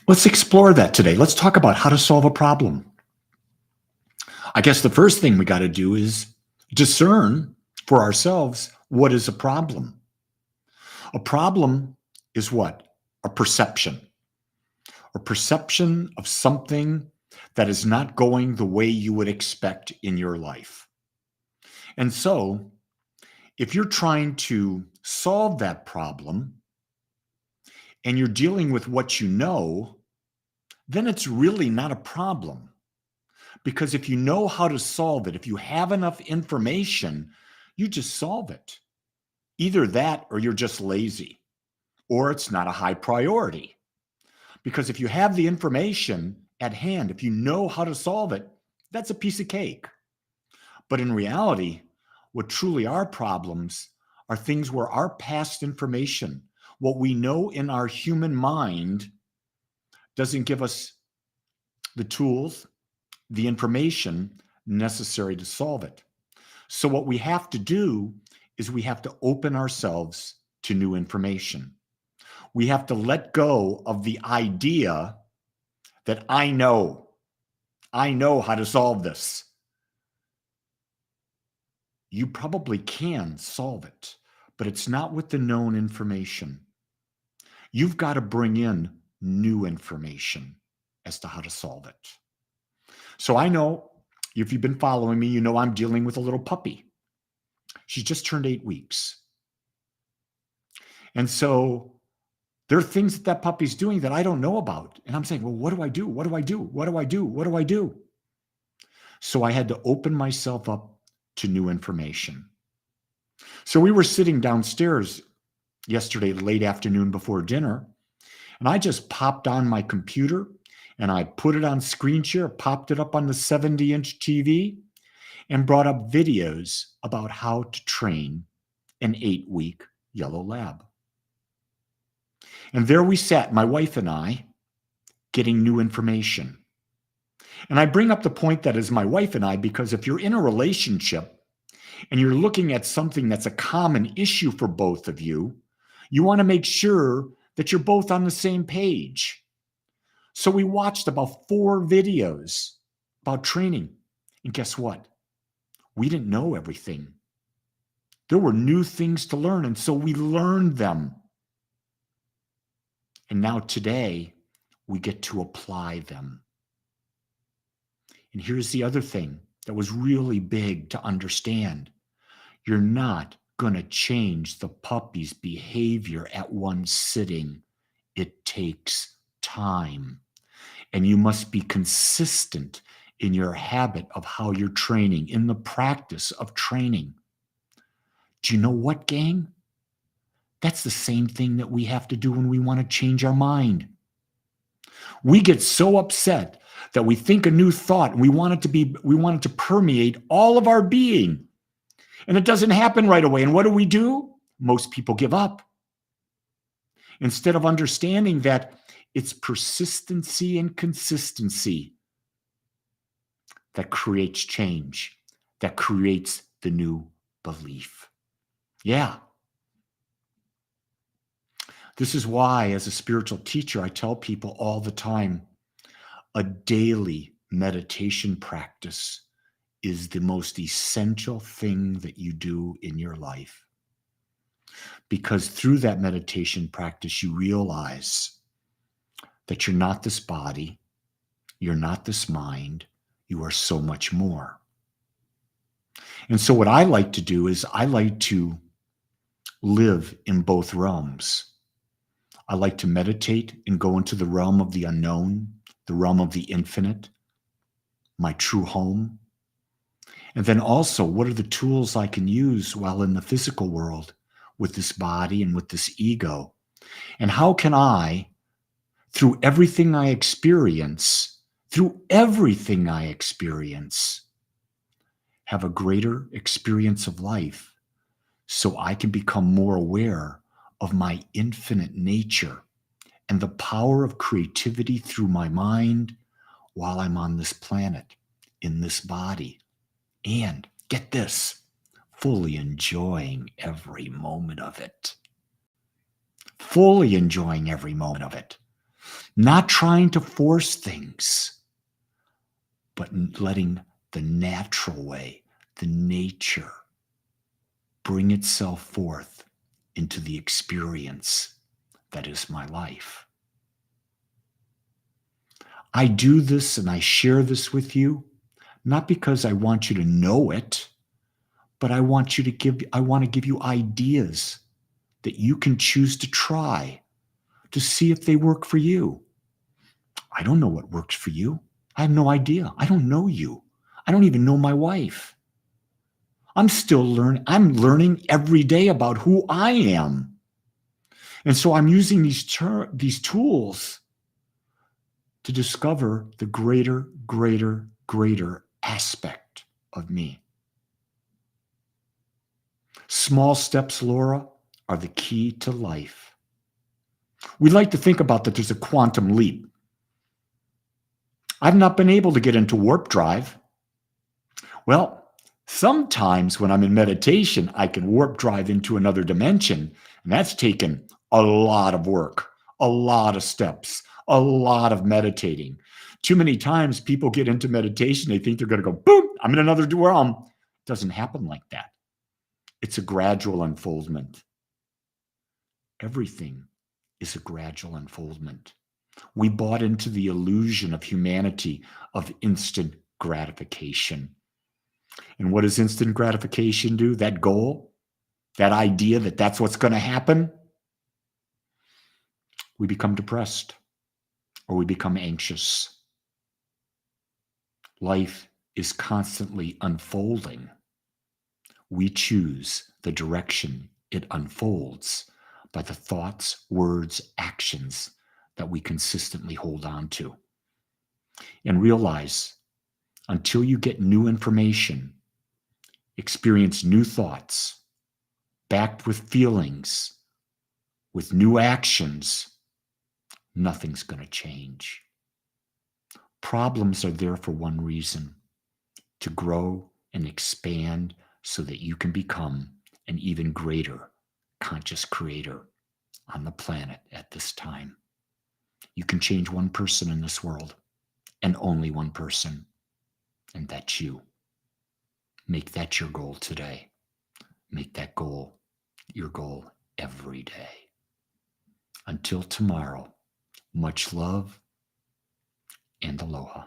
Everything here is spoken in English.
Let's explore that today. Let's talk about how to solve a problem. I guess the first thing we got to do is discern for ourselves what is a problem. A problem is what? A perception. A perception of something that is not going the way you would expect in your life. And so, if you're trying to solve that problem and you're dealing with what you know, then it's really not a problem. Because if you know how to solve it, if you have enough information, you just solve it. Either that or you're just lazy, or it's not a high priority. Because if you have the information at hand, if you know how to solve it, that's a piece of cake. But in reality, what truly are problems are things where our past information, what we know in our human mind, doesn't give us the tools, the information necessary to solve it. So what we have to do is we have to open ourselves to new information. We have to let go of the idea that I know how to solve this. You probably can solve it, but it's not with the known information. You've got to bring in new information as to how to solve it. So I know, if you've been following me, you know I'm dealing with a little puppy. She's just turned 8 weeks. And so there are things that puppy's doing that I don't know about. And I'm saying, well, what do I do? What do I do? What do I do? What do I do? So I had to open myself up to new information. So we were sitting downstairs yesterday, late afternoon before dinner, and I just popped on my computer and I put it on screen share, popped it up on the 70-inch TV, and brought up videos about how to train an 8-week yellow lab. And there we sat, my wife and I, getting new information. And I bring up the point that is my wife and I, because if you're in a relationship and you're looking at something that's a common issue for both of you, you want to make sure that you're both on the same page. So we watched about 4 videos about training. And guess what? We didn't know everything. There were new things to learn, and so we learned them. And now today, we get to apply them. And here's the other thing that was really big to understand. You're not going to change the puppy's behavior at one sitting. It takes time. And you must be consistent in your habit of how you're training, in the practice of training. Do you know what, gang? That's the same thing that we have to do when we want to change our mind. We get so upset that we think a new thought and we want it to permeate all of our being. And it doesn't happen right away. And what do? Most people give up. Instead of understanding that it's persistency and consistency that creates change, that creates the new belief. Yeah. This is why, as a spiritual teacher, I tell people all the time, a daily meditation practice is the most essential thing that you do in your life. Because through that meditation practice, you realize that you're not this body, you're not this mind, you are so much more. And so what I like to do is I like to live in both realms. I like to meditate and go into the realm of the unknown, the realm of the infinite, my true home. And then also, what are the tools I can use while in the physical world with this body and with this ego? And how can I, through everything I experience, have a greater experience of life so I can become more aware of my infinite nature and the power of creativity through my mind while I'm on this planet, in this body. And get this, fully enjoying every moment of it. Fully enjoying every moment of it. Not trying to force things, but letting the natural way, the nature, bring itself forth into the experience that is my life. I do this and I share this with you, not because I want you to know it, but I want to give you ideas that you can choose to try to see if they work for you. I don't know what works for you. I have no idea. I don't know you. I don't even know my wife. I'm still learning. I'm learning every day about who I am. And so I'm using these tools to discover the greater aspect of me. Small steps, Laura, are the key to life. We like to think about that there's a quantum leap. I've not been able to get into warp drive. Well, sometimes when I'm in meditation, I can warp drive into another dimension, and that's taken a lot of work, a lot of steps, a lot of meditating. Too many times people get into meditation, they think they're going to go, boom, I'm in another realm. It doesn't happen like that. It's a gradual unfoldment. Everything is a gradual unfoldment. We bought into the illusion of humanity of instant gratification. And what does instant gratification do? That goal, that idea that that's what's going to happen, we become depressed or we become anxious. Life is constantly unfolding. We choose the direction it unfolds by the thoughts, words, actions that we consistently hold on to. And realize, until you get new information, experience new thoughts, backed with feelings, with new actions, nothing's going to change. Problems are there for one reason: to grow and expand so that you can become an even greater conscious creator on the planet at this time. You can change one person in this world, and only one person, and that's you. Make that your goal today. Make that goal your goal every day. Until tomorrow, much love and aloha.